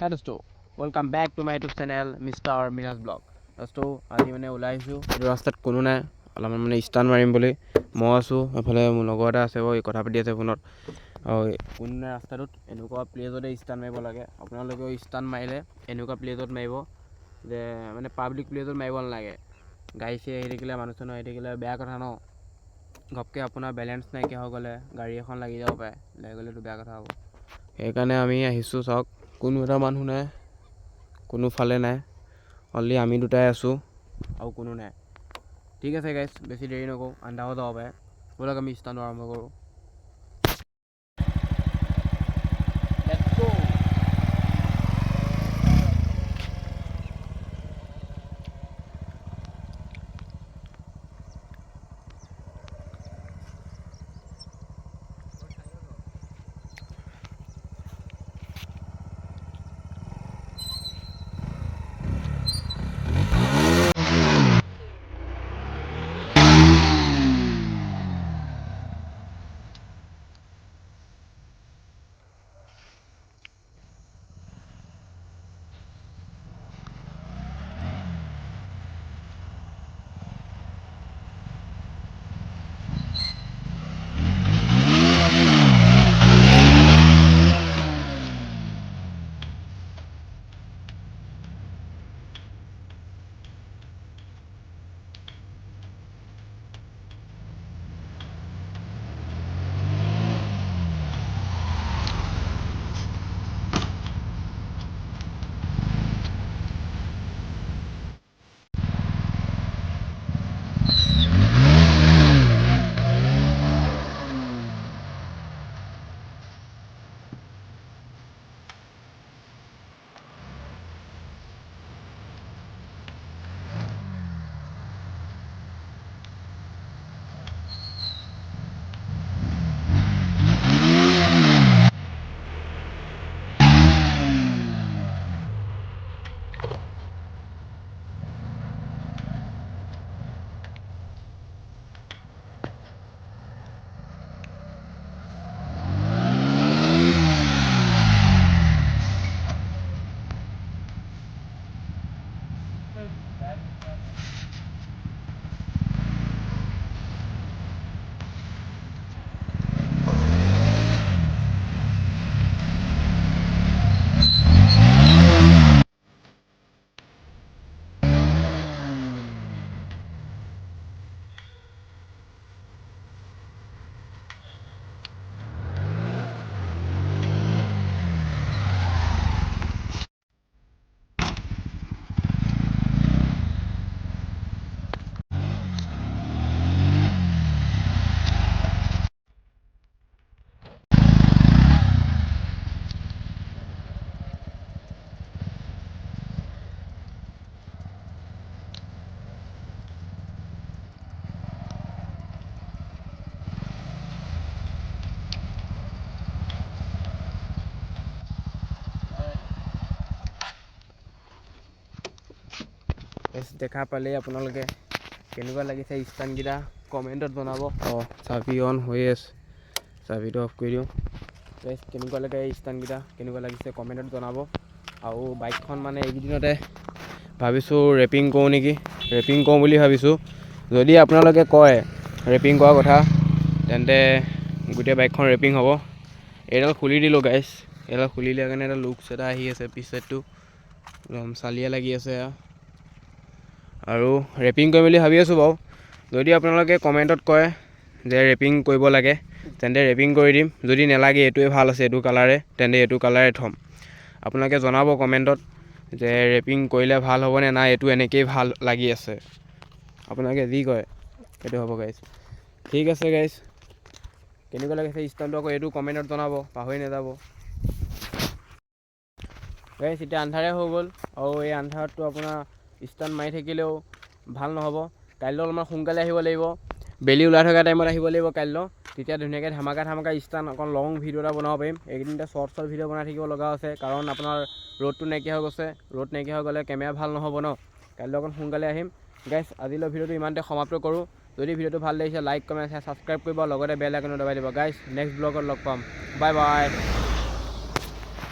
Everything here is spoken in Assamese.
Hi dosto, welcome back to my YouTube channel Mr. Miras Blog. Dosto, আজি মানে ওলাই আহিছোঁ এইটো ৰাস্তাত কোনো নাই অলপমান মানে ষ্টাৰ্ট মাৰিম বুলি মই আছোঁ এফালে মোৰ লগৰ এটা আছে এই কথা পাতি আছে ফোনত আৰু কোনো নাই ৰাস্তাটোত এনেকুৱা প্লেজতে ষ্টাৰ্ট মাৰিব লাগে আপোনালোকেও ষ্টাৰ্ট মাৰিলে এনেকুৱা প্লেজত মাৰিব যে মানে পাব্লিক প্লেজত মাৰিব নালাগে গাড়ী চাড়ী আহি থাকিলে মানুহ চানুহ আহি থাকিলে বেয়া কথা ন ঘপকৈ আপোনাৰ বেলেঞ্চ নাইকিয়া হৈ গ'লে গাড়ী এখন লাগি যাব পাৰে লাগি গ'লেতো বেয়া কথা হ'ব সেইকাৰণে আমি আহিছোঁ চাওক কোনো এটা মানুহ নাই কোনোফালে নাই অনলি আমি দুটাই আছোঁ আৰু কোনো নাই ঠিক আছে গাইছ বেছি দেৰি নকৰোঁ আন্ধাৰ হৈ যাব পাৰে ব'লক আমি ষ্টাৰ্ট আৰম্ভ কৰোঁ দেখা পালে আপোনালোকে কেনেকুৱা লাগিছে ষ্টাণ্ডকেইটা কমেণ্টত জনাব চাবি অন হৈ আছে চাবিটো অফ কৰি দিওঁ কেনেকুৱা লাগে ষ্টাণ্ডকেইটা কেনেকুৱা লাগিছে কমেণ্টত জনাব আৰু বাইকখন মানে এইকেইদিনতে ভাবিছোঁ ৰেপিং কৰোঁ নেকি ৰেপিং কৰোঁ বুলি ভাবিছোঁ যদি আপোনালোকে কয় ৰেপিং কৰাৰ কথা তেন্তে গোটেই বাইকখন ৰেপিং হ'ব এইডাল খুলি দিলোঁ গাইছ এইডাল খুলি দিয়াৰ কাৰণে এটা লুকছ এটা আহি আছে পিছ চাইডটো একদম চালিয়া লাগি আছে আৰু ৰেপিং কৰিম বুলি ভাবি আছোঁ বাৰু যদি আপোনালোকে কমেণ্টত কয় যে ৰেপিং কৰিব লাগে তেন্তে ৰেপিং কৰি দিম যদি নালাগে এইটোৱে ভাল আছে এইটো কালাৰে তেন্তে এইটো কালাৰে থ'ম আপোনালোকে জনাব কমেণ্টত যে ৰেপিং কৰিলে ভাল হ'বনে নাই এইটো এনেকৈয়ে ভাল লাগি আছে আপোনালোকে যি কয় সেইটো হ'ব গাইছ ঠিক আছে গাইছ কেনেকুৱা লাগিছে ষ্টাইলটো আকৌ এইটো কমেণ্টত জনাব পাহৰি নাযাব গাইছ এতিয়া আন্ধাৰে হৈ গ'ল আৰু এই আন্ধাৰতটো আপোনাৰ ষ্টাৰ্ট মাৰি থাকিলেও ভাল নহ'ব কাইলৈ অলপমান সোনকালে আহিব লাগিব বেলি ওলাই থকা টাইমত আহিব লাগিব কাইলৈ তেতিয়া ধুনীয়াকৈ ধামাকা ষ্টাৰ্ট অকণ লং ভিডিঅ' এটা বনাব পাৰিম এইকেইদিনতে শ্বৰ্ট ভিডিঅ' বনাই থাকিব লগা আছে কাৰণ আপোনাৰ ৰ'দটো নাইকিয়া হৈ গৈছে ৰ'দ নাইকিয়া হৈ গ'লে কেমেৰা ভাল নহ'ব ন কাইলৈ অকণ সোনকালে আহিম গাইছ আজিলৈ ভিডিঅ'টো ইমানতে সমাপ্ত কৰোঁ যদি ভিডিঅ'টো ভাল লাগিছে লাইক কমেণ্ট ছাবস্ক্ৰাইব কৰিব লগতে বেল আইকনটো দবাই দিব গাইছ নেক্সট ব্লগত লগ পাম বাই বাই